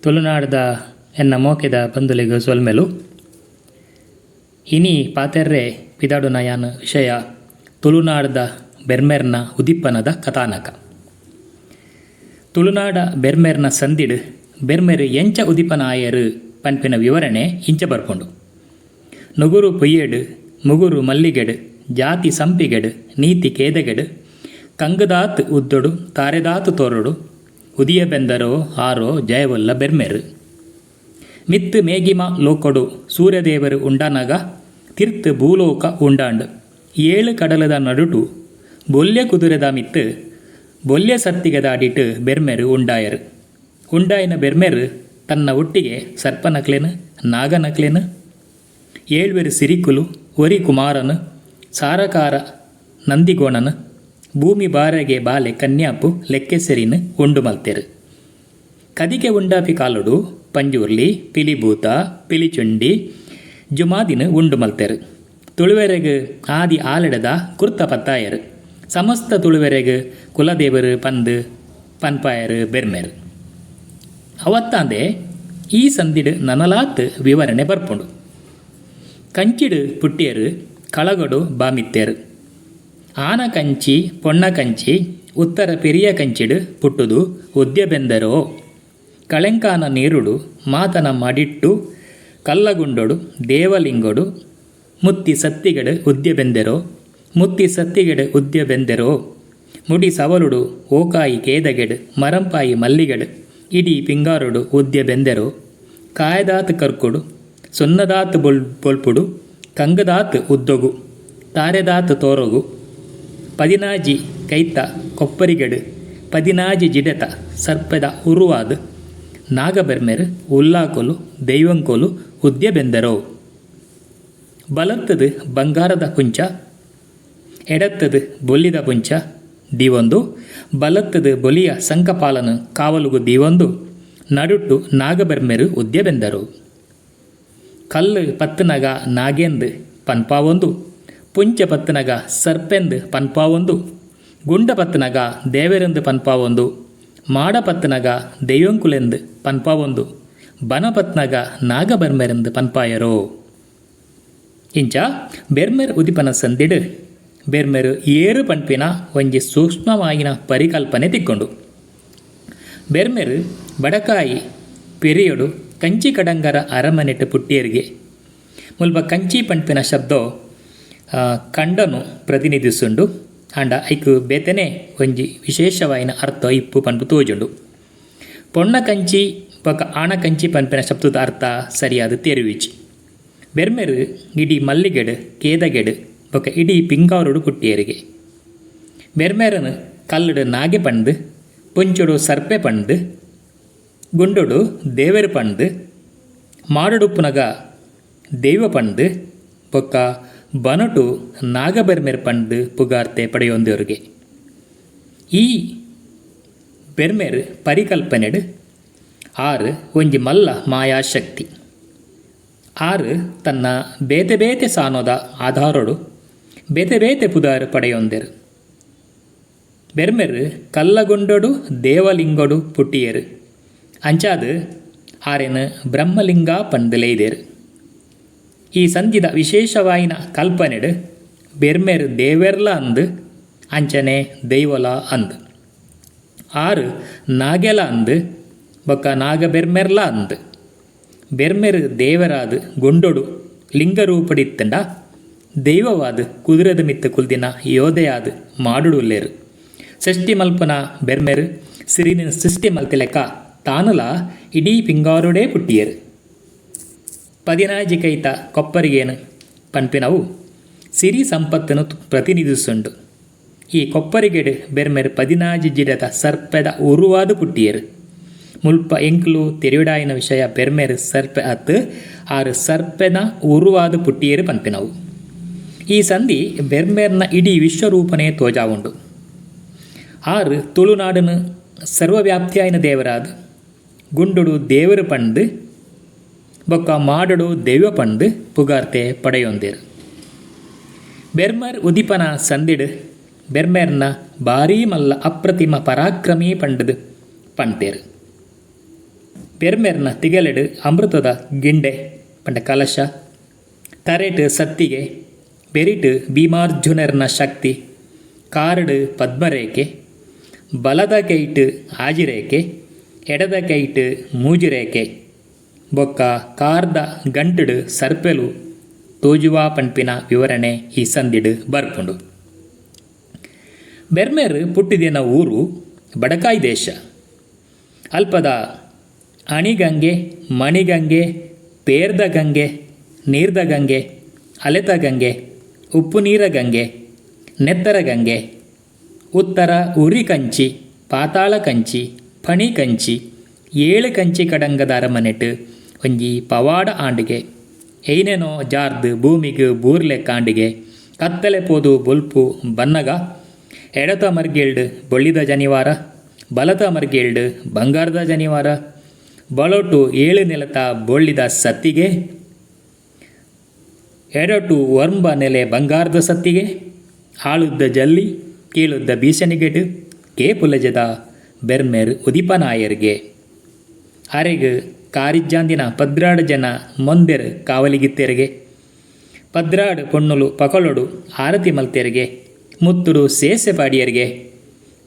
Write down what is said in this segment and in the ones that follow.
ತುಳುನಾಡದ ಎನ್ನ ಮೋಕೆದ ಬಂದುಲಿಗ ಸೊಲ್ಮೆಲು ಇನಿ ಪಾತೆರ್ರೆ ಪಿದಾಡುನ ಯಾನ ವಿಷಯ ತುಳುನಾಡದ ಬೆರ್ಮೆರ್ನ ಉದಿಪ್ಪನದ ಕಥಾನಕ. ತುಳುನಾಡ ಬೆರ್ಮೆರ್ನ ಸಂದಿಡು ಬೆರ್ಮೆರು ಎಂಚ ಉದಿಪನ ಆಯರು ಪನ್ಪಿನ ವಿವರಣೆ ಇಂಚ ಬರ್ಕೊಂಡು. ನುಗುರು ಪುಯ್ಯಡು, ಮುಗುರು ಮಲ್ಲಿಗೆಡು, ಜಾತಿ ಸಂಪಿಗೆಡು, ನೀತಿ ಕೇದಗೆಡು, ಕಂಗದಾತ್ ಉದ್ದೊಡು, ತಾರೆದಾತು ತೋರಡು, ಉದಿಯ ಬೆಂದರೋ ಆರೋ ಜಯವಲ್ಲ ಬೆರ್ಮೆರು. ಮಿತ್ತು ಮೇಗಿಮ ಲೋಕೊಡು ಸೂರ್ಯದೇವರು ಉಂಡಾನಗ ತಿರ್ತು ಭೂಲೋಕ ಉಂಡಾಂಡು. ಏಳು ಕಡಲದ ನಡುಟು ಬೊಲ್ಯ ಕುದುರೆದ ಮಿತ್ತು ಬೊಲ್ಯ ಸತ್ತಿಗೆದಾಡಿಟ್ಟು ಬೆರ್ಮೆರು ಉಂಡಾಯರು. ಉಂಡಾಯಿನ ಬೆರ್ಮೆರು ತನ್ನ ಒಟ್ಟಿಗೆ ಸರ್ಪನಕ್ಲೇನು, ನಾಗನಕ್ಲೇನು, ಏಳ್ವೆರು ಸಿರಿಕುಲು, ಒರಿ ಕುಮಾರನು, ಸಾರಕಾರ ನಂದಿಗೋಣನು, ಭೂಮಿ ಬಾರೆಗೆ ಬಾಲೆ ಕನ್ಯಾಪು ಲೆಕ್ಕೆಸೆರಿನು ಉಂಡು ಮಲ್ತೆರು. ಕದಿಕೆ ಉಂಡಾಪಿ ಕಾಲುಡು ಪಂಜೂರ್ಲಿ, ಪಿಲಿಭೂತ, ಪಿಲಿಚುಂಡಿ, ಜುಮಾದಿನ ಉಂಡು ಮಲ್ತೆರು. ತುಳುವೆರೆಗು ಆದಿ ಆಲೆಡದ ಕುರ್ತ ಪತ್ತಾಯರು. ಸಮಸ್ತ ತುಳುವೆರೆಗು ಕುಲದೇವರು ಪಂದು ಪನ್ಪಾಯರು ಬೆರ್ಮೆರು. ಅವತ್ತಾಂದೆ ಈ ಸಂದಿಡು ನನಲಾತ್ ವಿವರಣೆ ಬರ್ಪುಂಡು. ಕಂಚಿಡು ಪುಟ್ಟಿಯರು ಕಳಗಡು ಬಾಮಿತ್ತೆರು. ಆನ ಕಂಚಿ ಪೊಣ್ಣ ಕಂಚಿ ಉತ್ತರ ಪೆರಿಯ ಕಂಚಿಡು ಪುಟ್ಟುದು ಉದ್ಯ ಬೆಂದರೋ. ಕಳೆಂಕಾನ ನೀರುಡು ಮಾತನ ಮಡಿಟ್ಟು ಕಲ್ಲಗುಂಡೊಡು ದೇವಲಿಂಗೊಡು ಮುತ್ತಿ ಸತ್ತಿಗೆಡು ಉದ್ಯ ಬೆಂದೆರೋ. ಮುತ್ತಿ ಸತ್ತಿಗೆಡು ಉದ್ಯ ಬೆಂದೆರೋ. ಮುಡಿ ಸವಲುಡು ಓಕಾಯಿ ಕೇದಗೆಡು ಮರಂಪಾಯಿ ಮಲ್ಲಿಗೆಡು ಇಡೀ ಪಿಂಗಾರುಡು ಉದ್ಯ ಬೆಂದೆರೋ. ಕಾಯದಾತ್ ಕರ್ಕೊಡು ಸೊನ್ನದಾತ್ ಬೊಲ್ಪುಡು ಕಂಗದಾತ್ ಉದ್ದೊಗು ತಾರೆದಾತ್ ತೋರಗು. ಪದಿನಾಜಿ ಕೈತ ಕೊಪ್ಪರಿಗೆಡು ಪದಿನಾಜಿ ಜಿಡೆತ ಸರ್ಪದ ಉರುವಾದು ನಾಗಬೆರ್ಮೆರು ಉಲ್ಲಾಕೊಲು ದೈವಂಕೋಲು ಉದ್ಯ ಬೆಂದರೋ. ಬಲತ್ತದು ಬಂಗಾರದ ಪುಂಚ ಎಡತ್ತದು ಬೊಲ್ಲಿದ ಪುಂಚ ದೀವೊಂದು. ಬಲತ್ತದು ಬೊಲಿಯ ಸಂಕಪಾಲನು ಕಾವಲುಗು ದೀವೊಂದು. ನಡುಟ್ಟು ನಾಗಬೆರ್ಮೆರು ಉದ್ಯ ಬೆಂದರು. ಕಲ್ಲು ಪತ್ತನಗ ನಾಗೇಂದು ಪನ್ಪಾವೊಂದು. ಪುಂಚ ಪತ್ತನಗ ಸರ್ಪೆಂದು ಪನ್ಪಾವೊಂದು. ಗುಂಡ ಪತ್ತನಗ ದೇವೆರೆಂದು ಪನ್ಪಾವೊಂದು. ಮಾಡ ಪತ್ತನಗ ದೈವಂಕುಲೆಂದು ಪನ್ಪಾವೊಂದು. ಬನಪತ್ನಗ ನಾಗಬೆರ್ಮೆರೆಂದು ಪನ್ಪಾಯರೋ. ಇಂಚ ಬೆರ್ಮೆರ್ ಉದಿಪನ ಸಂದಿಡು ಬೆರ್ಮೆರು ಏರು ಪನ್ಪಿನ ಒಂಜಿ ಸೂಕ್ಷ್ಮವಾಯಿನ ಪರಿಕಲ್ಪನೆ ತಿಕ್ಕೊಂಡು. ಬೆರ್ಮೆರು ಬಡಕಾಯಿ ಪೆರಿಯೊಡು ಕಂಚಿ ಕಡಂಗರ ಅರಮನೆಟ್ಟು ಪುಟ್ಟಿಯರಿಗೆ ಮುಲ್ಪ ಕಂಚಿ ಪನ್ಪಿನ ಶಬ್ದ ಕಂಡನು ಪ್ರತಿನಿಧಿಸುಂಡು. ಅಂಡ ಐಕು ಬೇತನೆ ಒಂಜಿ ವಿಶೇಷವಾಯಿನ ಅರ್ಥ ಇಪ್ಪು ಪನ್ಪು ತೋಜುಂಡು. ಪೊಣ್ಣ ಕಂಚಿ ಪಕ್ಕ ಆಣ ಕಂಚಿ ಪನ್ಪಿನ ಶಬ್ದದ ಅರ್ಥ ಸರಿಯಾದ ತೆರುವಿಚಿ. ಬೆರ್ಮೆರು ಇಡೀ ಮಲ್ಲಿಗೆಡು ಕೇದಗೆಡು ಬೊಕ್ಕ ಇಡೀ ಪಿಂಗಾರುಡು ಪುಟ್ಟಿಯರಿಗೆ. ಬೆರ್ಮೆರನು ಕಲ್ಲುಡು ನಾಗೆ ಪಂಡು, ಪುಂಚುಡು ಸರ್ಪೆ ಪಂಡು, ಗುಂಡೊಡು ದೇವೆರು ಪಂಡು, ಮಾಡುಡುಪ್ಪುನಗ ದೈವ ಪಂಡು ಬೊಕ್ಕ ಬನಟು ನಾಗಬೆರ್ಮೆರು ಪಂಡು ಪುಗಾರ್ತೆ ಪಡೆಯೊಂದವರಿಗೆ. ಈ ಬೆರ್ಮೆರು ಪರಿಕಲ್ಪನೆಡು ಆರು ಒಂಜಿ ಮಲ್ಲ ಮಾಯಾಶಕ್ತಿ. ಆರು ತನ್ನ ಬೇತೆ ಬೇತೆ ಸಾನೋದ ಆಧಾರಡು ಬೇತೆ ಬೇತೆ ಪುದಾರು ಪಡೆಯೊಂದೆರು. ಬೆರ್ಮೆರು ಕಲ್ಲಗುಂಡೊಡು ದೇವಲಿಂಗೊಡು ಪುಟ್ಟಿಯರು. ಅಂಚಾದು ಆರೆನು ಬ್ರಹ್ಮಲಿಂಗ ಪಂದುಲೇದೇರು. ಈ ಸಂಧಿದ ವಿಶೇಷವಾಯಿನ ಕಲ್ಪನೆಡು ಬೆರ್ಮೆರು ದೇವೆರ್ಲ ಅಂದು ಅಂಚನೆ ದೈವಲ ಅಂದು. ಆರು ನಾಗೆಲ ಅಂದು ಬೊಕ್ಕ ನಾಗಬೆರ್ಮೆರ್ಲ ಅಂದು. ಬೆರ್ಮೆರು ದೇವರಾದು ಗುಂಡೊಡು ಲಿಂಗರೂಪಡಿತ್ತಂಡ ದೈವವಾದು ಕುದುರೆದ ಮಿತ್ತ ಕುಲ್ದಿನ ಯೋಧೆಯಾದು ಮಾಡುಡುಲ್ಲೇರು. ಸೃಷ್ಟಿ ಮಲ್ಪನ ಬೆರ್ಮೆರು ಸಿರಿನ ಸೃಷ್ಟಿ ಮಲ್ತಿಲೆಕ್ಕ ತಾನುಲ ಇಡೀ ಪಿಂಗಾರುಡೇ ಪುಟ್ಟಿಯರು. ಪದಿನಾಜಿ ಕೈತ ಕೊಪ್ಪರಿಗೇನು ಪನ್ಪಿನವು ಸಿರಿ ಸಂಪತ್ತನ್ನು ಪ್ರತಿನಿಧಿಸುಂಡು. ಈ ಕೊಪ್ಪರಿಗೆಡು ಬೆರ್ಮೆರು ಪದಿನಾಜಿ ಜಿಡದ ಸರ್ಪದ ಉರುವಾದು ಪುಟ್ಟಿಯರು. ಮುಲ್ಪ ಎಂಕ್ಲು ತೆರಿವಿಡಾಯಿನ ವಿಷಯ ಬೆರ್ಮೆರು ಸರ್ಪೆ ಅತ್ತು ಆರು ಸರ್ಪೆದ ಉರುವಾದು ಪುಟ್ಟಿಯರು ಪನ್ಪಿನವು. ಈ ಸಂಧಿ ಬೆರ್ಮೆರ್ನ ಇಡೀ ವಿಶ್ವರೂಪನೇ ತೋಜಾವುಂಡು. ಆರು ತುಳುನಾಡನು ಸರ್ವವ್ಯಾಪ್ತಿಯಾಯಿನ ದೇವರಾದು ಗುಂಡುಡು ದೇವರು ಪಂಡು ಬೊಕ್ಕ ಮಾಡಡು ದೈವ ಪಂಡು ಪುಗಾರ್ತೆ ಪಡೆಯೊಂದೇರು. ಬೆರ್ಮರ್ ಉದಿಪನ ಸಂದಿಡು ಬೆರ್ಮೆರ್ನ ಭಾರೀ ಮಲ್ಲ ಅಪ್ರತಿಮ ಪರಾಕ್ರಮಿ ಪಂಡದು ಪಂಟೇರು. ಬೆರ್ಮೆರ್ನ ತಿಗಲೆಡು ಅಮೃತದ ಗಿಂಡೆ ಪಂಡ ಕಲಶ ತರೆಟ್ ಸತ್ತಿಗೆ ಬೆರಿಟ್ ಭೀಮಾರ್ಜುನರ್ನ ಶಕ್ತಿ ಕಾರಡು ಪದ್ಮರೇಖೆ ಬಲದ ಕೈಟ್ ಆಜಿರೇಖೆ ಎಡದ ಕೈಟ್ ಮೂಜಿರೇಖೆ ಬೊಕ್ಕ ಕಾರ್ದ ಗಂಟುಡು ಸರ್ಪೆಲು ತೋಜುವಾ ಪಂಪಿನ ವಿವರಣೆ ಈ ಸಂದಿಡು ಬರ್ಪುಂಡು. ಬೆರ್ಮೆರ್ ಪುಟ್ಟಿದಿನ ಊರು ಬಡಕಾಯಿ ದೇಶ. ಅಲ್ಪದ ಅಣಿಗಂಗೆ ಮಣಿಗಂಗೆ ಪೇರ್ದ ಗಂಗೆ ನೀರ್ದ ಗಂಗೆ ಅಲೆತ ಗಂಗೆ ಉಪ್ಪು ನೀರ ಗಂಗೆ ನೆತ್ತರ ಗಂಗೆ ಉತ್ತರ ಉರಿ ಕಂಚಿ ಪಾತಾಳ ಕಂಚಿ ಫಣಿ ಕಂಚಿ 7 ಕಂಚಿ ಕಡಂಗದ ಅರಮನೆಟ್ ಒಂಜಿ ಪವಾಡ ಆಂಡಿಗೆ ಏನೇನೋ ಜಾರ್ದು ಭೂಮಿಗೆ ಬೂರ್ಲೆ ಕಾಂಡಿಗೆ ಕತ್ತಲೆ ಪೋದು ಬೊಲ್ಪು ಬನ್ನಗ ಎಡತ ಮರ್ಗೆಲ್ಡ್ ಬೊಳ್ಳಿದ ಜನಿವಾರ ಬಲತ ಮರ್ಗೆಲ್ಡ್ ಬಂಗಾರದ ಜನಿವಾರ ಬಳೊಟ್ಟು 7 ನೆಲತ ಬೊಳ್ಳಿದ ಸತ್ತಿಗೆ ಎಡಟು ವರ್ಂಬ ನೆಲೆ ಬಂಗಾರದ ಸತ್ತಿಗೆ ಆಳುದ್ದ ಜಲ್ಲಿ ಕೀಳುದ್ದ ಬೀಸಣಿಗೆಡು ಕೇಪುಲಜದ ಬೆರ್ಮೆರ್ ಉದಿಪನಾಯರ್ಗೆ ಅರೆಗ್ ಕಾರಿಜ್ಜಾಂದಿನ ಪದ್ರಾಡು ಜನ ಮೊಂದೆರ್ ಕಾವಲಿಗಿತ್ತೆರಿಗೆ ಪದ್ರಾಡು ಪೊಣ್ಣುಲು ಪಕೊಳೊಡು ಆರತಿ ಮಲ್ತೆರಿಗೆ ಮುತ್ತುಡು ಸೇಸೆ ಪಾಡಿಯರಿಗೆ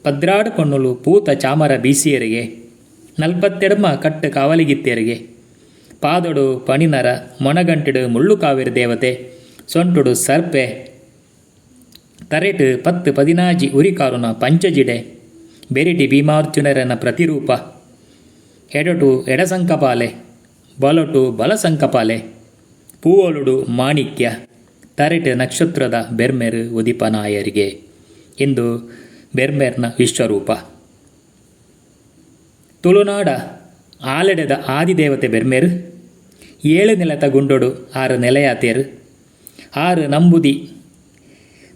ಪದ್ರಾಡು ಪೊಣ್ಣುಲು ಪೂತ ಚಾಮರ ಬೀಸಿಯರಿಗೆ 42 ಕಟ್ಟು ಕಾವಲಿಗಿತ್ತೆರಿಗೆ ಪಾದೊಡು ಪಣಿನರ ಮೊಣಗಂಟುಡು ಮುಳ್ಳು ಕಾವೇರಿ ದೇವತೆ ಸೊಂಟುಡು ಸರ್ಪೆ ತರೆಟ್ 10-14 ಉರಿಕಾರುನ ಪಂಚಜಿಡೆ ಬೆರಿಟಿ ಭೀಮಾರ್ಜುನರನ ಪ್ರತಿರೂಪ ಎಡಟು ಎಡಸಂಕಪಾಲೆ ಬಲಟು ಬಲಸಂಕಪಾಲೆ ಪೂವೊಳುಡು ಮಾಣಿಕ್ಯ ತರೆಟ್ ನಕ್ಷತ್ರದ ಬೆರ್ಮೆರ್ ಉದಿಪನಾಯರಿಗೆ ಎಂದು ಬೆರ್ಮೆರ್ನ ವಿಶ್ವರೂಪ. ತುಳುನಾಡ ಆಲೆಡೆದ ಆದಿದೇವತೆ ಬೆರ್ಮೆರ್ 7 ನೆಲತ ಗುಂಡೊಡು 6 ನೆಲೆಯಾತೇರು 6 ನಂಬುದಿ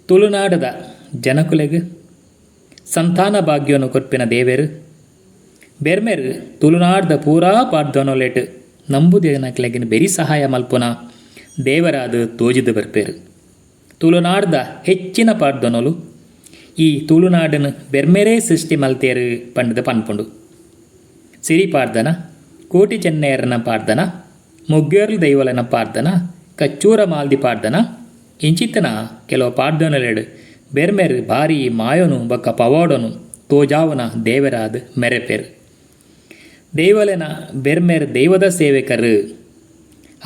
ತುಳುನಾಡದ ಜನಕುಲೆಗ್ ಸಂತಾನ ಭಾಗ್ಯವನ್ನು ಕೊರ್ಪಿನ ದೇವೇರು ಬೆರ್ಮೆರ್ ತುಳುನಾಡ್ದ ಪೂರಾ ಪಾಡ್ದೊನೊಲೆಟ್ ನಂಬುದಿನಕ್ಲೆಗಿನ ಬೆರಿ ಸಹಾಯ ಮಲ್ಪುನ ದೇವರಾದ ತೋಜಿದು ಬರ್ಪೇರು. ತುಳುನಾಡ್ದ ಹೆಚ್ಚಿನ ಪಾಡ್ದೊನೊಲು ಈ ತುಳುನಾಡನ್ನು ಬೆರ್ಮೆರೇ ಸೃಷ್ಟಿ ಮಲ್ತೇರು ಪಂಡದ ಪನ್ಪುಂಡು. ಸಿರಿ ಪಾಡ್ದನ ಕೋಟಿ ಚೆನ್ನಯ್ಯರನ ಪಾಡ್ದನ ಮುಗ್ಗೇರ್ಲು ದೈವಲನ ಪಾಡ್ದನ ಕಚ್ಚೂರ ಮಾಲ್ದಿ ಪಾಡ್ದನ ಇಂಚಿತ್ತನ ಕೆಲವು ಪಾಡ್ದೊನಲೆಡು ಬೆರ್ಮೆರ್ ಭಾರಿ ಮಾಯೋನು ಬಕ್ಕ ಪವಾಡೋನು ತೋಜಾವನ ದೇವರಾದ ಮೆರೆಪೇರು. ದೈವಲೆನ ಬೆರ್ಮೆರ್ ದೈವದ ಸೇವೆಕರು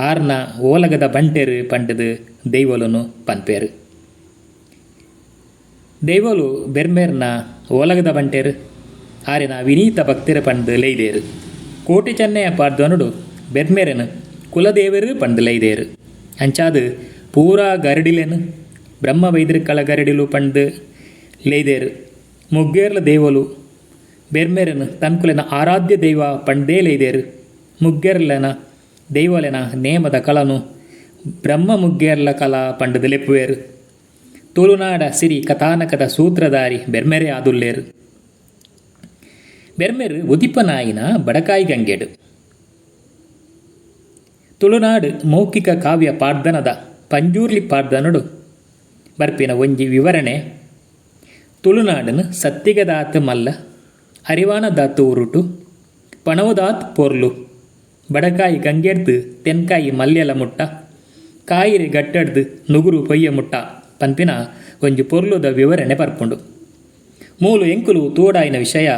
ಆರ್ನ ಓಲಗದ ಬಂಟೆರು ಪಂಡದು ದೈವಲನು ಪನ್ಪೇರು. ದೈವಲು ಬೆರ್ಮೆರ್ನ ಓಲಗದ ಬಂಟೆರು ಆರಿನ ವಿನೀತ ಭಕ್ತಿರ ಪಂಡು ಲೈದೇರು. ಕೋಟಿ ಚೆನ್ನಯ್ಯ ಪಾಡ್ದೊನುಡು ಬೆರ್ಮೆರನು ಕುಲದೇವರು ಪಂಡು ಲೈದೇರು. ಅಂಚಾದು ಪೂರಾ ಗರಡಿಲೆನು ಬ್ರಹ್ಮ ವೈದ್ರಿಕಳ ಗರಡಿಲು ಪಂಡು ಲೈದೇರು. ಮುಗ್ಗೇರ್ಲ ದೇವಲು ಬೆರ್ಮೆರನು ತನ್ಕುಲೆನ ಆರಾಧ್ಯ ದೈವ ಪಂಡೇ ಲೈದೇರು. ಮುಗ್ಗೇರ್ಲನ ದೈವಲೆನ ನೇಮದ ಕಳನು ಬ್ರಹ್ಮ ಮುಗ್ಗೇರ್ಲ ಕಲಾ ಪಂಡದ ಲೆಪ್ಪುವೇರು. ತುಳುನಾಡ ಸಿರಿ ಕಥಾನಕದ ಸೂತ್ರಧಾರಿ ಬೆರ್ಮೆರೆ ಆದುಲ್ಲೇರು. ಬೆರ್ಮೆರ್ ಉದಿಪನಾಯಿನ ಬಡಕಾಯಿ ಗಂಗೆಡು. ತುಳುನಾಡು ಮೌಖಿಕ ಕಾವ್ಯ ಪಾಡ್ದನದ ಪಂಜೂರ್ಲಿ ಪಾಡ್ದನಡು ಬರ್ಪಿನ ಒಂಜಿ ವಿವರಣೆ ತುಳುನಾಡನು ಸತ್ತಿಗದಾತ್ ಮಲ್ಲ ಅರಿವಾನದಾತು ಉರುಟು ಪಣವುದಾತ್ ಪೊರ್ಲು ಬಡಕಾಯಿ ಗಂಗೆಡ್ದು ತೆನ್ಕಾಯಿ ಮಲ್ಯಲ ಮುಟ್ಟ ಕಾಯಿರಿ ಗಟ್ಟಡ್ದು ನುಗುರು ಪೊಯ್ಯ ಮುಟ್ಟ ಪನ್ಪಿನ ಒಂಜಿ ಪೊರ್ಲುದ ವಿವರಣೆ ಬರ್ಪುಂಡು. ಮೂಲು ಎಂಕುಲು ತೋಡಾಯಿನ ವಿಷಯ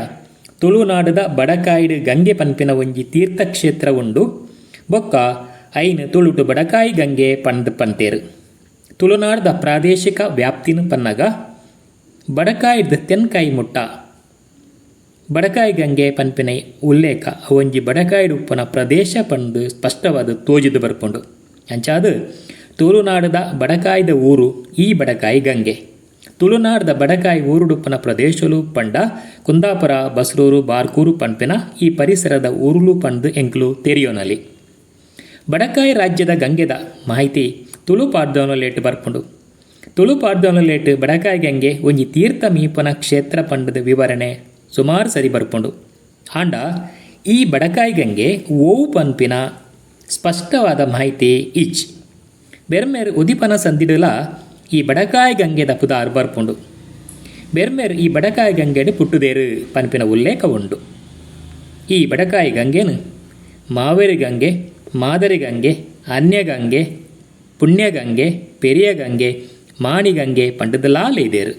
ತುಳುನಾಡದ ಬಡಕಾಯಿಡು ಗಂಗೆ ಪನ್ಪಿನ ಒಂಜಿ ತೀರ್ಥಕ್ಷೇತ್ರ ಉಂಡು ಬೊಕ್ಕ ಐನು ತುಳುಟು ಬಡಕಾಯಿ ಗಂಗೆ ಪಂದ್ ಪಂತೇರು. ತುಳುನಾಡದ ಪ್ರಾದೇಶಿಕ ವ್ಯಾಪ್ತಿನ ಪನ್ನಗ ಬಡಕಾಯಿಡ್ದು ತೆನ್ಕಾಯಿ ಮುಟ್ಟ ಬಡಕಾಯಿ ಗಂಗೆ ಪನ್ಪಿನ ಉಲ್ಲೇಖ ಒಂಜಿ ಬಡಕಾಯಿಡು ಉಪ್ಪನ ಪ್ರದೇಶ ಪಂದು ಸ್ಪಷ್ಟವಾದ ತೋಜಿದು ಬರ್ಪುಂಡು. ಅಂಚಾದು ತುಳುನಾಡದ ಬಡಕಾಯ್ದ ಊರು ಈ ಬಡಕಾಯಿ ಗಂಗೆ. ತುಳುನಾಡದ ಬಡಕಾಯಿ ಊರುಡುಪ್ಪನ ಪ್ರದೇಶಲು ಪಂಡ ಕುಂದಾಪುರ ಬಸ್ರೂರು ಬಾರ್ಕೂರು ಪಂಪಿನ ಈ ಪರಿಸರದ ಊರುಲು ಪಂದು ಎಂಕ್ಲು ತೆರಿಯೋನಲಿ. ಬಡಕಾಯಿ ರಾಜ್ಯದ ಗಂಗೆದ ಮಾಹಿತಿ ತುಳು ಪಾಡ್ದವನಲೇಟ್ ಬರ್ಪುಂಡು. ತುಳು ಪಾಡ್ದವನಲೇಟ್ ಬಡಕಾಯಿ ಗಂಗೆ ಒಂಜಿ ತೀರ್ಥ ಮೀಪನ ಕ್ಷೇತ್ರ ಪಂಡದ ವಿವರಣೆ ಸುಮಾರು ಸರಿ ಬರ್ಪುಂಡು. ಆಂಡ ಈ ಬಡಕಾಯಿ ಗಂಗೆ ಓವು ಪನ್ಪಿನ ಸ್ಪಷ್ಟವಾದ ಮಾಹಿತಿ ಇಚ್. ಬೆರ್ಮೆರ್ ಉದಿಪನ ಸಂದಿಡುಲ ಈ ಬಡಕಾಯಿ ಗಂಗೆದ ಪುದಾರ್ ಬರ್ಪುಂಡು. ಬೆರ್ಮೆರ್ ಈ ಬಡಕಾಯಿ ಗಂಗೆಡು ಪುಟ್ಟುದೇರು ಪನ್ಪಿನ ಉಲ್ಲೇಖ ಉಂಡು. ಈ ಬಡಕಾಯಿ ಗಂಗೆನು ಮಾವೇರಿ ಗಂಗೆ, ಮಾದರಿ ಗಂಗೆ, ಅನ್ಯಗಂಗೆ, ಪುಣ್ಯಗಂಗೆ, ಪೆರಿಯ ಗಂಗೆ, ಮಾಣಿಗಂಗೆ ಪಂಡದಲಾಲೇದೇರು.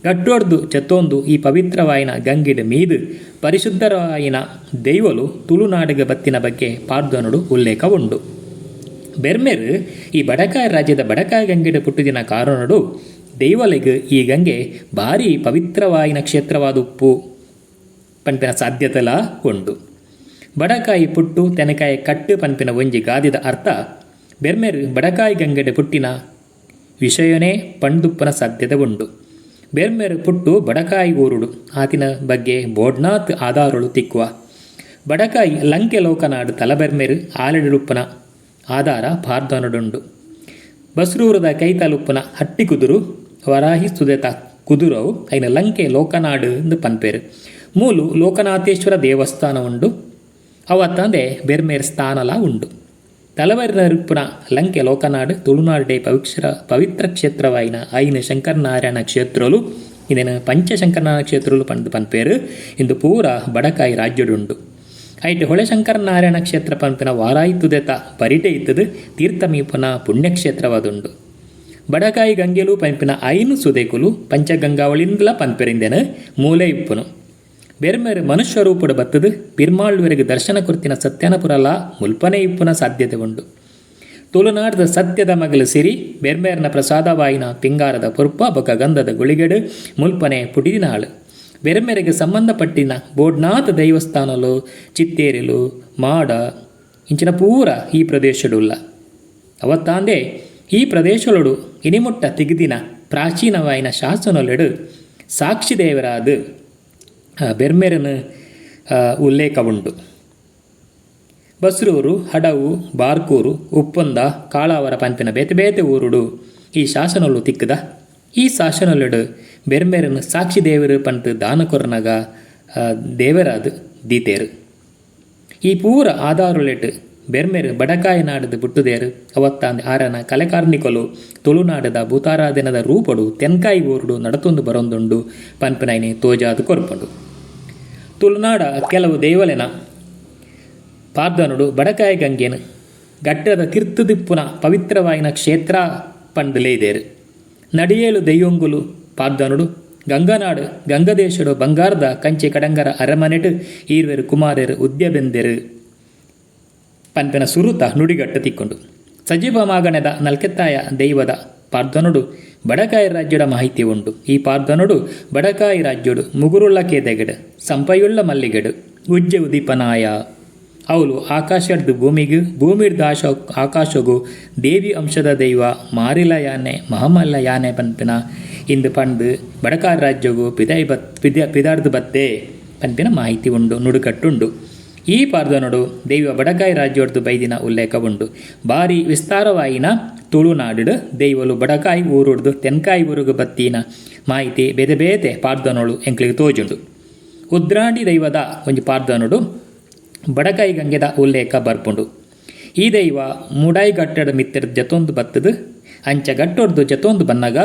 ಗಟ್ಟೊಡ್ದು ಚತ್ತೊಂದು ಈ ಪವಿತ್ರವಾಯಿನ ಗಂಗಿಡ ಮೀದು ಪರಿಶುದ್ಧವಾಯಿನ ದೈವಲು ತುಳುನಾಡಿಗೆ ಬತ್ತಿನ ಬಗ್ಗೆ ಪಾರ್ದನುಡು ಉಲ್ಲೇಖ ಉಂಡು. ಬೆರ್ಮೆರು ಈ ಬಡಕಾಯ ರಾಜ್ಯದ ಬಡಕಾಯ ಗಂಗೆಡ ಪುಟ್ಟಿದಿನ ಕಾರಣಡು ದೈವಲಿಗೆ ಈ ಗಂಗೆ ಭಾರಿ ಪವಿತ್ರವಾಯಿನ ಕ್ಷೇತ್ರವಾದ ಉಪ್ಪು ಪಂಪಿನ ಸಾಧ್ಯತೆಲ ಉಂಡು. ಬಡಕಾಯಿ ಪುಟ್ಟು ತೆನಕಾಯಿ ಕಟ್ಟು ಪಂಪಿನ ಒಂಜಿ ಗಾದಿದ ಅರ್ಥ ಬೆರ್ಮೆರು ಬಡಕಾಯಿ ಗಂಗೆಡ ಪುಟ್ಟಿನ ವಿಷಯನೇ ಪಂಡುಪ್ಪನ ಸಾಧ್ಯತೆ ಉಂಡು. ಬೆರ್ಮೆರು ಪುಟ್ಟು ಬಡಕಾಯಿ ಊರುಡು ಆತಿನ ಬಗ್ಗೆ ಬೋಡ್ನಾಥ್ ಆಧಾರಳು ತಿಕ್ಕುವ. ಬಡಕಾಯಿ ಲಂಕೆ ಲೋಕನಾಡು ತಲಬೆರ್ಮೆರು ಆಲೆಡುಪ್ಪನ ಆಧಾರ ಪಾರ್ದನುಡುಂಡು. ಬಸ್ರೂರದ ಕೈತಲುಪ್ಪನ ಹಟ್ಟಿ ಕುದುರು ವರಾಹಿ ಸುದೆತ ಕುದುರವು ಐನ ಲಂಕೆ ಲೋಕನಾಡು ಎಂದು ಪನ್ಪೇರು. ಮೂಲು ಲೋಕನಾಥೇಶ್ವರ ದೇವಸ್ಥಾನ ಉಂಡು. ಅವತ್ತಂದೆ ಬೆರ್ಮೇರ್ ಸ್ಥಾನಲ ಉಂಡು. ತಲವರಿನರುಪ್ಪುನ ಲಂಕೆ ಲೋಕನಾಡು ತುಳುನಾಡೆ ಪವಿತ್ರ ಕ್ಷೇತ್ರವಾಯಿನ ಐನ ಶಂಕರನಾರಾಯಣ ಕ್ಷೇತ್ರಲು ಇದನ್ನು ಪಂಚಶಂಕರನಾರಾಯಣ ಕ್ಷೇತ್ರಲು ಪನ್ಪೇರು. ಇಂದು ಪೂರ ಬಡಕಾಯಿ ರಾಜ್ಯಡುಂಡು. ಐಟು ಹೊಳೆ ಶಂಕರನಾರಾಯಣ ಕ್ಷೇತ್ರ ಪಂಪಿನ ವಾರಾಯಿ ತುದೆತ ಪರಿಟೆ ಇತ್ತದು ತೀರ್ಥಮೀಪನ ಪುಣ್ಯಕ್ಷೇತ್ರವಾದುಂಡು. ಬಡಕಾಯಿ ಗಂಗೆಲು ಪಂಪಿನ ಐನು ಸುದೇಕುಲು ಪಂಚಗಂಗಾವಳಿಂದಲ ಪನ್ಪೆರಿಂದೆನು ಮೂಲೆ ಇಪ್ಪುನು. ಬೆರ್ಮೆರು ಮನುಷ್ಯ ರೂಪುಡು ಬತ್ತದು ಬಿರ್ಮಾಳ್ವರೆಗೆ ದರ್ಶನ ಕುರ್ತಿನ ಸತ್ಯನಪುರಲ ಮುಲ್ಪನೆ ಇಪ್ಪುನ ಸಾಧ್ಯತೆ ಉಂಡು. ತುಳುನಾಡದ ಸತ್ಯದ ಮಗಲು ಸಿರಿ ಬೆರ್ಮೇರ್ನ ಪ್ರಸಾದವಾಯಿನ ಪಿಂಗಾರದ ಪುರ್ಪ ಬೊಕ ಗಂಧದ ಗುಳಿಗೆಡು ಮುಲ್ಪನೆ ಪುಟಿದಿನಾಳು. ಬೆರ್ಮೆರೆಗೆ ಸಂಬಂಧಪಟ್ಟಿನ ಬೋಡ್ನಾಥ ದೈವಸ್ಥಾನಲು ಚಿತ್ತೇರಿಲು ಮಾಡ ಇಂಚಿನ ಪೂರ ಈ ಪ್ರದೇಶಡುಲ್ಲ. ಅವತ್ತಾಂದೆ ಈ ಪ್ರದೇಶಲೊಡು ಇನಿಮುಟ್ಟ ತಿಗಿದಿನ ಪ್ರಾಚೀನವಾಯಿನ ಶಾಸನಲೆಡು ಸಾಕ್ಷಿ ದೇವರಾದ ಬೆರ್ಮೆರನ ಉಲ್ಲೇಖ ಉಂಡು. ಬಸ್ರೂರು, ಹಡವು, ಬಾರ್ಕೂರು, ಉಪ್ಪೊಂದ, ಕಾಳಾವರ ಪಂಪಿನ ಬೇತೆ ಬೇತೆ ಊರುಡು ಈ ಶಾಸನಲು ತಿಕ್ಕದ. ಈ ಶಾಸನಲೆಡು ಬೆರ್ಮೆರನು ಸಾಕ್ಷಿ ದೇವರು ಪಂತು ದಾನಕೊರನಗ ದೇವರಾದ ದೀತೇರು. ಈ ಪೂರ ಆಧಾರುಲೆಟ್ ಬೆರ್ಮೆರು ಬಡಕಾಯಿ ನಾಡದ ಬುಟ್ಟುದೇರು. ಅವತ್ತಾಂದ ಆರನ ಕಲೆಕಾರ್ನಿಕಲು ತುಳುನಾಡದ ಭೂತಾರಾಧನದ ರೂಪಡು ತೆನ್ಕಾಯಿ ಊರುಡು ನಡತೊಂದು ಬರೊಂದುಂಡು ಪನ್ಪನೈನೆ ತೋಜಾದು ಕೊರ್ಪುಂಡು. ತುಳುನಾಡ ಕೆಲವು ದೇವಲೆನ ಪಾರ್ದನುಡು ಬಡಕಾಯಿ ಗಂಗೆನು ಗಟ್ಟದ ತೀರ್ಥದಿಪ್ಪುನ ಪವಿತ್ರವಾಯಿನ ಕ್ಷೇತ್ರ ಪಂಡಲೇದೇರು. ನಡಿಯೇಳು ದೆಯ್ಯೊಂಗುಲು ಪಾರ್ದನುಡು ಗಂಗನಾಡು ಗಂಗದೇಶಡು ಬಂಗಾರದ ಕಂಚೆ ಕಡಂಗರ ಅರಮನೆಟು ಈರ್ವೆರು ಕುಮಾರರು ಉದ್ಯಬೆಂದೆರು ಪಂಪಿನ ಸುರುತ ನುಡಿಗಟ್ಟು ತಿಕ್ಕೊಂಡು. ಸಜೀವ ಮಾಗಣದ ನಲ್ಕೆತ್ತಾಯ ದೈವದ ಪಾರ್ದನುಡು ಬಡಕಾಯಿ ರಾಜ್ಯದ ಮಾಹಿತಿ ಉಂಡು. ಈ ಪಾರ್ದನುಡು ಬಡಕಾಯಿ ರಾಜ್ಯಡು ಮುಗುರುಳ್ಳ ಕೇದೆಗಡು ಸಂಪಯುಳ್ಳ ಮಲ್ಲಿಗೆಡು ಉಜ್ಜೆ ಉದೀಪನಾಯ ಅವಳು ಆಕಾಶದ್ದು ಭೂಮಿಗೂ ಭೂಮಿರ್ದ ಆಕಾಶಗೂ ದೇವಿ ಅಂಶದ ದೈವ ಮಾರಿಲ ಯಾನೆ ಮಹಮಲ್ಲ ಯಾನೆ ಪಂಪಿನ ಇಂದು ಪಂಡು ಬಡಕಾಯಿ ರಾಜ್ಯಗೂ ಪಿದಾರ್ದು ಬತ್ತೆ ಪಂಪಿನ ಮಾಹಿತಿ ಉಂಡು ನುಡುಕಟ್ಟುಂಡು. ಈ ಪಾರ್ದನುಡು ದೈವ ಬಡಕಾಯಿ ರಾಜ್ಯದ್ದು ಬೈದಿನ ಉಲ್ಲೇಖ ಉಂಡು. ಭಾರಿ ವಿಸ್ತಾರವಾಯಿನ ತುಳುನಾಡು ದೈವಲು ಬಡಕಾಯಿ ಊರುಡ್ದು ತೆನ್ಕಾಯಿ ಊರುಗು ಬತ್ತಿನ ಮಾಹಿತಿ ಬೇತೆ ಬೇತೆ ಪಾರ್ದನೋಳು ಎಂಕ್ಲಿಗೆ ತೋಜುಂಡು. ಉದ್ರಾಂಡಿ ದೈವದ ಒಂಜಿ ಪಾರ್ದನುಡು ಬಡಕಾಯಿ ಗಂಗೆದ ಉಲ್ಲೇಖ ಬರ್ಪುಂಡು. ಈ ದೈವ ಮುಡಾಯಿ ಗಟ್ಟಡ ಮಿತ್ತರ ಜತೊಂದು ಬತ್ತದು ಅಂಚ ಗಟ್ಟೊಡ್ದು ಜತೊಂದು ಬನ್ನಗ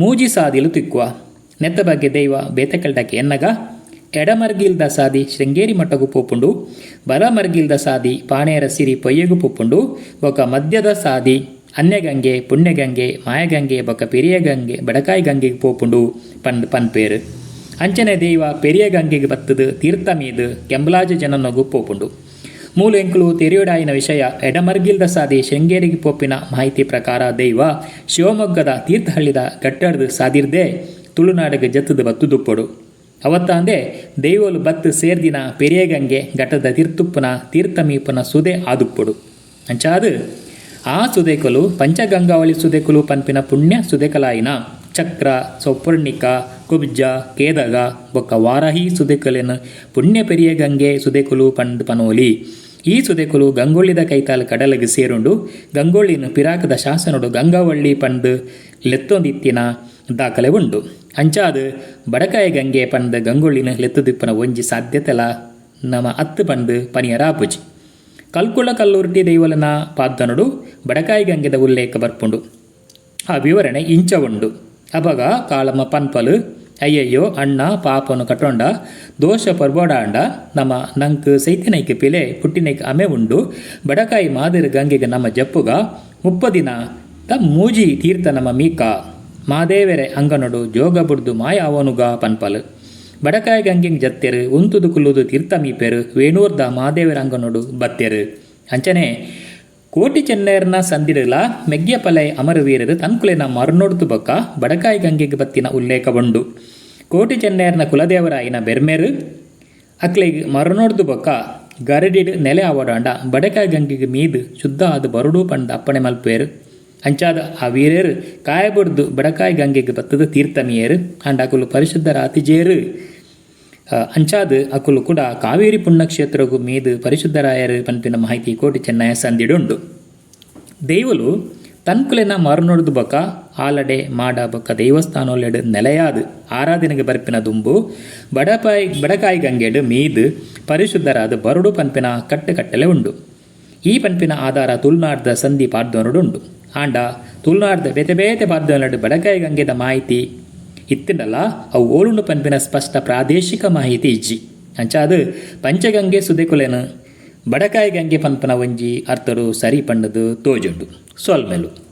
ಮೂಜಿ ಸಾದಿಲು ತಿಕ್ಕುವ. ನೆತ್ತ ಬಗ್ಗೆ ದೈವ ಬೇತೆಕಲ್ಡಕ್ಕೆ ಎನ್ನಗ ಎಡಮರ್ಗಿಲ್ದ ಸಾದಿ ಶೃಂಗೇರಿ ಮಟ್ಟಗೂ ಪೋಪುಂಡು, ಬಲಮರ್ಗಿಲ್ದ ಸಾದಿ ಪಾಣೇರ ಸಿರಿ ಪೊಯ್ಯಗೂ ಪೋಪುಂಡು, ಬೊಕ ಮಧ್ಯದ ಸಾದಿ ಅನ್ಯಗಂಗೆ ಪುಣ್ಯಗಂಗೆ ಮಾಯಗಂಗೆ ಬೊಕ ಪೆರಿಯ ಗಂಗೆ ಬಡಕಾಯಿ ಗಂಗೆಗೆ ಪೋಪುಂಡು ಪನ್ಪೇರು. ಅಂಚನೆ ದೈವ ಪೆರಿಯ ಗಂಗೆಗೆ ಬತ್ತದು ತೀರ್ಥ ಮೀದು ಕೆಂಬಲಾಜ ಜನನಗೂ ಪೋಪುಂಡು. ಮೂಲು ಎಂಕುಲು ತೆರಿಯೋಡಾಯಿನ ವಿಷಯ ಎಡಮರ್ಗಿಲ್ದ ಸಾದಿ ಶೃಂಗೇರಿಗೆ ಪೋಪಿನ ಮಾಹಿತಿ ಪ್ರಕಾರ ದೈವ ಶಿವಮೊಗ್ಗದ ತೀರ್ಥಹಳ್ಳಿದ ಗಟ್ಟಡ್ದು ಸಾದಿರ್ದೇ ತುಳುನಾಡಿಗೆ ಜತ್ತದು ಬತ್ತು ದುಪ್ಪಡು. ಅವತ್ತಾಂದೆ ದೈವಲು ಬತ್ತು ಸೇರ್ದಿನ ಪೆರಿಯ ಗಂಗೆ ಘಟ್ಟದ ತೀರ್ಥುಪ್ಪನ ತೀರ್ಥಮೀಪನ ಸುದೆ ಆದುಪ್ಪಡು. ಅಂಚಾದು ಆ ಸುದೇಕಲು ಪಂಚಗಂಗಾವಳಿ ಸುದೇಕಲು ಪನ್ಪಿನ ಪುಣ್ಯ ಸುದೇಕಲಾಯಿನ ಚಕ್ರ ಸೌಪರ್ಣಿಕ ಕುಬ್ಜ ಕೇದಗ ಬೊಕ್ಕ ವಾರಾಹಿ ಸುದೇಕಲಿನ ಪುಣ್ಯ ಪೆರಿಯ ಗಂಗೆ ಸುದೇಕಲು ಪಂಡು ಪನೋಲಿ. ಈ ಸುದೇಕಲು ಗಂಗೊಳ್ಳಿದ ಕೈತಾಲು ಕಡಲಿಗೆ ಸೇರುಂಡು ಗಂಗೊಳ್ಳಿನ ಪಿರಾಕದ ಶಾಸನಡು ಗಂಗಾವಳ್ಳಿ ಪಂಡು ಲೆತ್ತೊಂದಿತ್ತಿನ ದಾಖಲೆ ಉಂಡು. ಅಂಚಾದು ಬಡಕಾಯಿ ಗಂಗೆ ಪಂಡು ಗಂಗೊಳ್ಳಿನ ಲೆತ್ತುದಿಪ್ಪನ ಒಂಜಿ ಸಾಧ್ಯತೆಲ ನಮ ಅತ್ತು ಪಂಡು ಪನಿಯರಾಪುಜಿ. ಕಲ್ಕುಳ ಕಲ್ಲುರ್ಟಿ ದೈವಲನ ಪಾದ್ದನುಡು ಬಡಕಾಯಿ ಗಂಗೆದ ಉಲ್ಲೇಖ ಬರ್ಪುಂಡು. ಆ ವಿವರಣೆ ಇಂಚ ಉಂಡು. ಅಬಗ ಕಾಳಮ್ಮ ಪನ್ಪಲು ಅಯ್ಯಯ್ಯೋ ಅಣ್ಣ ಪಾಪನು ಕಟ್ಟೊಂಡ ದೋಷ ಪರ್ಬೋಡಾಂಡ ನಮ್ಮ ನಂಕ್ ಸೈತಿನೈಕ್ ಪಿಲೆ ಪುಟ್ಟಿನೈಕ್ ಅಮೆ ಉಂಡು ಬಡಕಾಯಿ ಮಾದಿರ ಗಂಗೆಗೆ ನಮ್ಮ ಜಪ್ಪುಗ 30 ದಿನ ತ ಮೂಜಿ ತೀರ್ಥ ನಮ್ಮ ಮೀಕ ಮಾದೇವೆರೆ ಅಂಗನೊಡು ಜೋಗ ಬುಡ್ದು ಮಾಯ ಅವನುಗ ಪನ್ಪಲ್ ಬಡಕಾಯಿ ಗಂಗೆಗೆ ಜತ್ತೆರು ಉಂತುದು ಕುಲ್ಲುದು ತೀರ್ಥ ಮೀಪೆರು ವೇಣೂರ್ದ ಮಾದೇವರ ಅಂಗನೊಡು ಬತ್ತೆರು ಅಂಚನೆ ಕೋಟಿ ಚೆನ್ನೇರ್ನ ಸಂದಿರಲ ಮೆಗ್ಯ ಪಲೈ ಅಮರ ವೀರರು ತನ್ಕುಲೆನ ಮರುನೋಡ್ತು ಬೊಕ್ಕ ಬಡಕಾಯಿ ಗಂಗೆಗೆ ಬತ್ತಿನ ಉಲ್ಲೇಖ ಬಂಡು ಕೋಟಿ ಚೆನ್ನೇರ್ನ ಕುಲದೇವರಾಯಿನ ಬೆರ್ಮೆರು ಅಕ್ಲೆಗೆ ಮರುನೋಡ್ದು ಬೊಕ್ಕ ಗರಡಿಡ್ ನೆಲೆ ಆವಡಾಂಡ ಬಡಕಾಯಿ ಗಂಗೆಗೆ ಮೀದು ಶುದ್ಧ ಅದು ಬರುಡು ಪಂಡ ಅಪ್ಪಣೆ ಮಲ್ಪೇರು ಅಂಚಾದ ಆ ವೀರೇರು ಕಾಯಬಡ್ದು ಬಡಕಾಯಿ ಗಂಗೆಗೆ ಬತ್ತದ ತೀರ್ಥಮೀಯರು ಅಂಡ್ ಅಕುಲು ಪರಿಶುದ್ಧರ ಅತಿಜೇರು ಅಂಚಾದ ಅಕುಲು ಕೂಡ ಕಾವೇರಿ ಪುಣ್ಯಕ್ಷೇತ್ರಗೂ ಮೀದು ಪರಿಶುದ್ಧರಾಯರು ಪನ್ಪಿನ ಮಾಹಿತಿ ಕೋಟಿ ಚೆನ್ನಯ ಸಂದಿಡುಂಡು ದೈವಲು ತನ್ಕುಲೆನ ಮರುನೊಡ್ದು ಬೊಕ್ಕ ಆಲಡೆ ಮಾಡ ಬೊಕ್ಕ ದೈವಸ್ಥಾನೋಲೆಡು ನೆಲೆಯಾದು ಆರಾಧನೆಗೆ ಬರ್ಪಿನ ದುಂಬು ಬಡಕಾಯಿ ಗಂಗೆಡು ಮೀದು ಪರಿಶುದ್ಧರಾದ ಬರುಡು ಪನ್ಪಿನ ಕಟ್ಟಲೆ ಉಂಡು ಈ ಪನ್ಪಿನ ಆಧಾರ ತುಳುನಾಡ್ದ ಸಂಧಿ ಪಾಡ್ದೋನುಡುಂಡು ಆಂಡ ತುಳುನಾಡ್ದ ಬೇತೆ ಬೇತೆ ಪಾಡ್ದೋನಡು ಬಡಕಾಯಿ ಗಂಗೆದ ಮಾಹಿತಿ ಇತ್ತಿಂಡಲ್ಲ ಅವು ಓಲುಂಡು ಪನ್ಪಿನ ಸ್ಪಷ್ಟ ಪ್ರಾದೇಶಿಕ ಮಾಹಿತಿ ಇಜ್ಜಿ ಅಂಚಾದು ಪಂಚಗಂಗೆ ಸುದೆಕುಲೆನು ಬಡಕಾಯಿ ಗಂಗೆ ಪನ್ಪನ ಒಂಜಿ ಅರ್ಥಡು ಸರಿ ಪಂಡದು ತೋಜುಂಡು ಸೊಲ್ಮೆಲು